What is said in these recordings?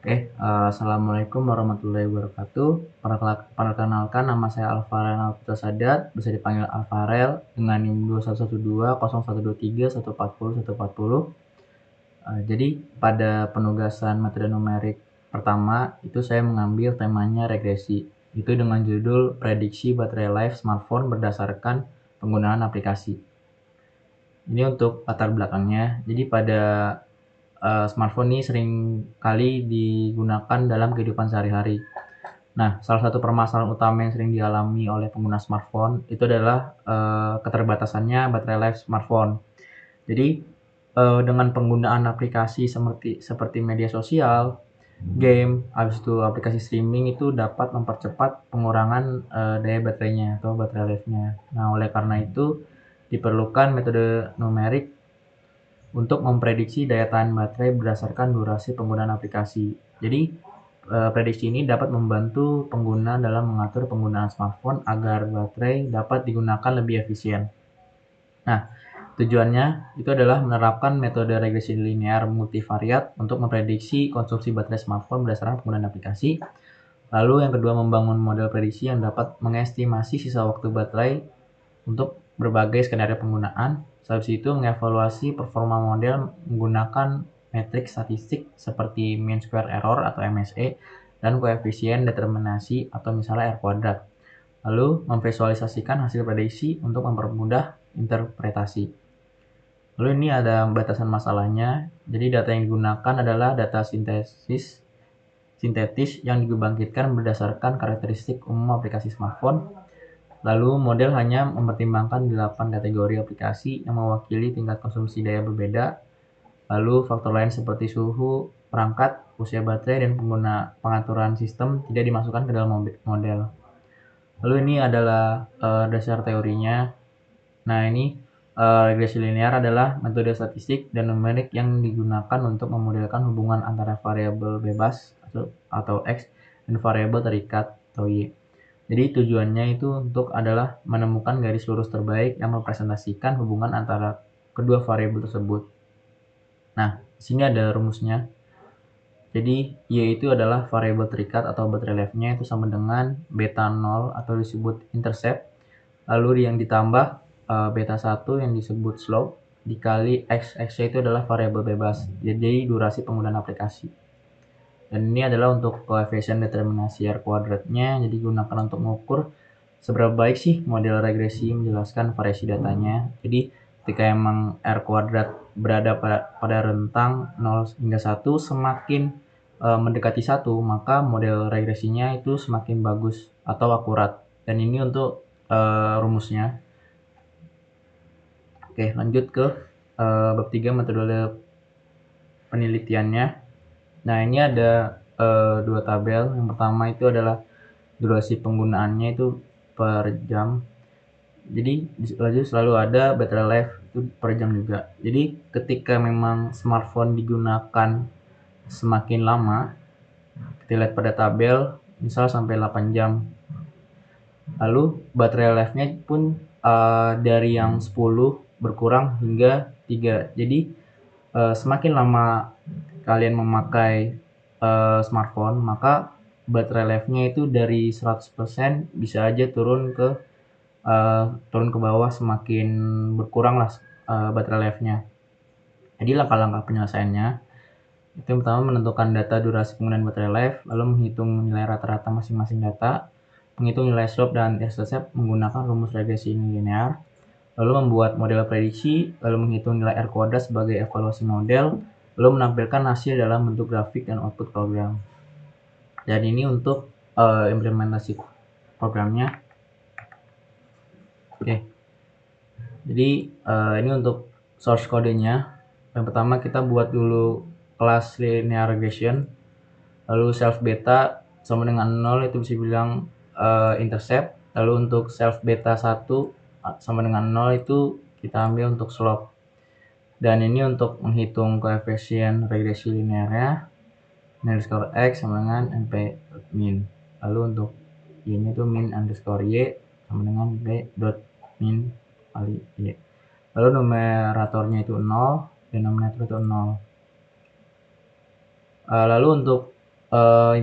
Assalamualaikum warahmatullahi wabarakatuh. Perkenalkan, nama saya Alfarel Alputra Sadat, bisa dipanggil Alfarel dengan NIM 2112, 0113, 140, 140. Jadi pada penugasan metode numerik pertama itu saya mengambil temanya regresi. Itu dengan judul prediksi baterai life smartphone berdasarkan penggunaan aplikasi. Ini untuk latar belakangnya. Jadi pada smartphone ini sering kali digunakan dalam kehidupan sehari-hari. Nah, salah satu permasalahan utama yang sering dialami oleh pengguna smartphone itu adalah keterbatasannya baterai life smartphone. Jadi dengan penggunaan aplikasi seperti media sosial, game, habis itu aplikasi streaming itu dapat mempercepat pengurangan daya baterainya atau baterai life-nya. Nah, oleh karena itu diperlukan metode numerik untuk memprediksi daya tahan baterai berdasarkan durasi penggunaan aplikasi. Jadi, prediksi ini dapat membantu pengguna dalam mengatur penggunaan smartphone agar baterai dapat digunakan lebih efisien. Nah, tujuannya itu adalah menerapkan metode regresi linear multivariat untuk memprediksi konsumsi baterai smartphone berdasarkan penggunaan aplikasi. Lalu yang kedua, membangun model prediksi yang dapat mengestimasi sisa waktu baterai untuk berbagai skenario penggunaan. Habis itu mengevaluasi performa model menggunakan metrik statistik seperti mean square error atau MSE dan koefisien determinasi atau misalnya R kuadrat. Lalu memvisualisasikan hasil prediksi untuk mempermudah interpretasi. Lalu ini ada batasan masalahnya. Jadi data yang digunakan adalah data sintetis yang dibangkitkan berdasarkan karakteristik umum aplikasi smartphone. Lalu model hanya mempertimbangkan 8 kategori aplikasi yang mewakili tingkat konsumsi daya berbeda. Lalu faktor lain seperti suhu, perangkat, usia baterai, dan pengaturan sistem tidak dimasukkan ke dalam model. Lalu ini adalah dasar teorinya. Nah, ini regresi linear adalah metode statistik dan numerik yang digunakan untuk memodelkan hubungan antara variabel bebas atau X dan variabel terikat atau Y. Jadi tujuannya itu adalah menemukan garis lurus terbaik yang merepresentasikan hubungan antara kedua variabel tersebut. Nah, di sini ada rumusnya. Jadi Y itu adalah variabel terikat atau baterai life-nya itu sama dengan beta 0 atau disebut intercept. Lalu yang ditambah beta 1 yang disebut slope dikali X-nya itu adalah variabel bebas. Jadi durasi penggunaan aplikasi. Dan ini adalah untuk koefisien determinasi R kuadratnya. Jadi gunakan untuk mengukur seberapa baik sih model regresi menjelaskan variasi datanya. Jadi ketika emang R kuadrat berada pada rentang 0 hingga 1, semakin mendekati 1, maka model regresinya itu semakin bagus atau akurat. Dan ini untuk rumusnya. Oke, lanjut ke bab 3 metode penelitiannya. Nah, ini ada dua tabel. Yang pertama itu adalah durasi penggunaannya itu per jam. Jadi selalu ada baterai life itu per jam juga. Jadi ketika memang smartphone digunakan semakin lama, kita lihat pada tabel misal sampai 8 jam. Lalu baterai life-nya pun dari yang 10 berkurang hingga 3. Jadi semakin lama kalian memakai smartphone, maka baterai life-nya itu dari 100% bisa aja turun ke bawah, semakin berkurang lah baterai life-nya. Jadi langkah-langkah penyelesaiannya itu yang pertama menentukan data durasi penggunaan baterai life, lalu menghitung nilai rata-rata masing-masing data, menghitung nilai slope dan intercept menggunakan rumus regresi linear, lalu membuat model prediksi, lalu menghitung nilai R kuadrat sebagai evaluasi model, lalu menampilkan hasil dalam bentuk grafik dan output program. Dan ini untuk implementasi programnya. Oke. Jadi ini untuk source kodenya. Yang pertama kita buat dulu kelas linear regression, lalu self beta sama dengan 0 itu bisa bilang intercept, lalu untuk self beta 1 sama dengan 0 itu kita ambil untuk slope. Dan ini untuk menghitung koefisien regresi linearnya, underscore X sama dengan NP min. Lalu untuk ini tuh min underscore Y sama dengan B dot min kali Y. Lalu numeratornya itu 0, denominator itu 0. Lalu untuk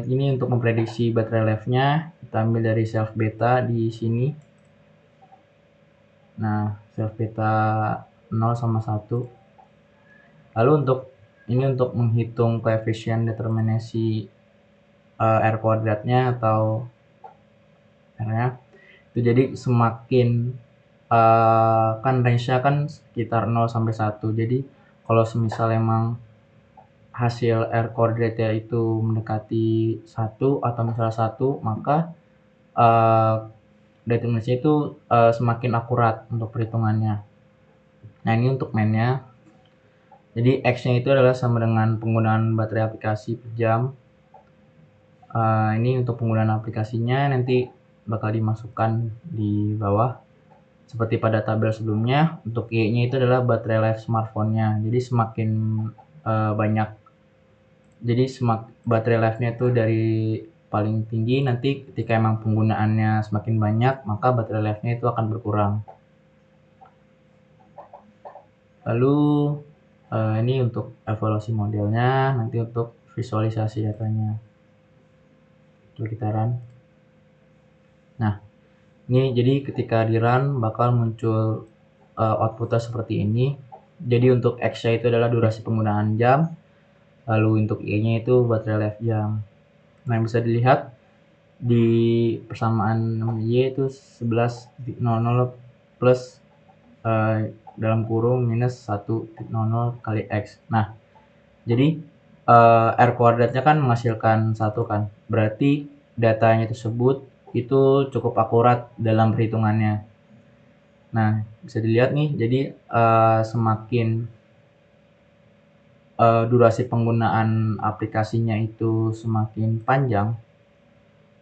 Ini untuk memprediksi baterai life-nya, kita ambil dari self beta di sini. Nah, self beta 0 sama 1. Lalu untuk menghitung koefisien determinasi R kuadratnya atau R-nya, itu jadi semakin kan range-nya kan sekitar 0 sampai 1. Jadi kalau semisal emang hasil R kuadratnya itu mendekati 1 atau misalnya 1, maka determinasinya itu semakin akurat untuk perhitungannya. Nah, ini untuk main-nya. Jadi X-nya itu adalah sama dengan penggunaan baterai aplikasi per jam. Ini untuk penggunaan aplikasinya nanti bakal dimasukkan di bawah. Seperti pada tabel sebelumnya, untuk Y-nya itu adalah baterai life smartphone-nya. Jadi semakin banyak, jadi baterai life-nya itu dari paling tinggi, nanti ketika emang penggunaannya semakin banyak, maka baterai life-nya itu akan berkurang. Lalu ini untuk evaluasi modelnya, nanti untuk visualisasi datanya. Coba kita run. Nah, ini jadi ketika di run bakal muncul outputnya seperti ini. Jadi untuk X-nya itu adalah durasi penggunaan jam, lalu untuk Y-nya itu baterai life jam. Nah, bisa dilihat di persamaan Y itu 11.00 plus dalam kurung minus 1.00 kali X. Nah, jadi R kuadratnya kan menghasilkan 1 kan, berarti datanya tersebut itu cukup akurat dalam perhitungannya. Nah, bisa dilihat nih, jadi semakin durasi penggunaan aplikasinya itu semakin panjang,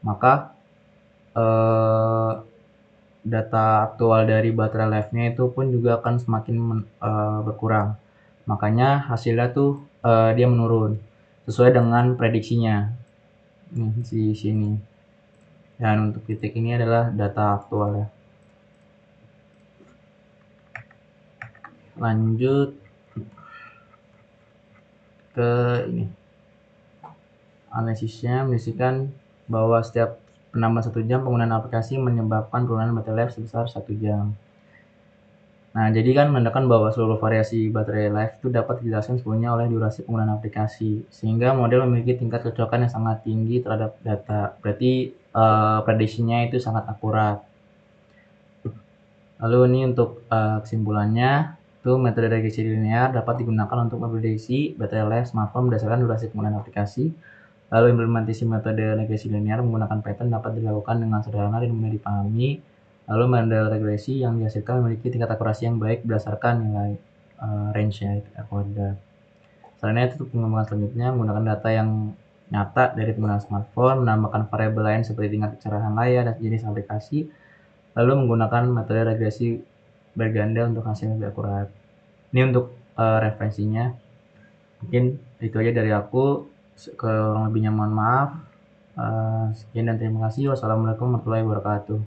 maka data aktual dari baterai life-nya itu pun juga akan semakin berkurang. Makanya hasilnya tuh dia menurun sesuai dengan prediksinya. Nih di sini. Dan untuk titik ini adalah data aktual ya. Lanjut ke ini. Analisisnya menunjukkan bahwa setiap penambahan 1 jam penggunaan aplikasi menyebabkan penurunan baterai life sebesar 1 jam. Nah, jadi kan menandakan bahwa seluruh variasi baterai life itu dapat dijelaskan sepenuhnya oleh durasi penggunaan aplikasi, sehingga model memiliki tingkat kecocokan yang sangat tinggi terhadap data. Berarti prediksinya itu sangat akurat. Lalu ini untuk kesimpulannya, itu metode regresi linear dapat digunakan untuk memprediksi baterai life smartphone berdasarkan durasi penggunaan aplikasi. Lalu implementasi metode regresi linear menggunakan pattern dapat dilakukan dengan sederhana dan mudah dipahami. Lalu model regresi yang dihasilkan memiliki tingkat akurasi yang baik berdasarkan nilai range-nya kuadrat. Selain itu, pengembangan selanjutnya menggunakan data yang nyata dari penggunaan smartphone, menambahkan variabel lain seperti tingkat kecerahan layar dan jenis aplikasi, lalu menggunakan metode regresi berganda untuk hasil yang lebih akurat. Ini untuk referensinya. Mungkin itu aja dari aku. Kurang lebihnya mohon maaf. Sekian dan terima kasih. Wassalamualaikum warahmatullahi wabarakatuh.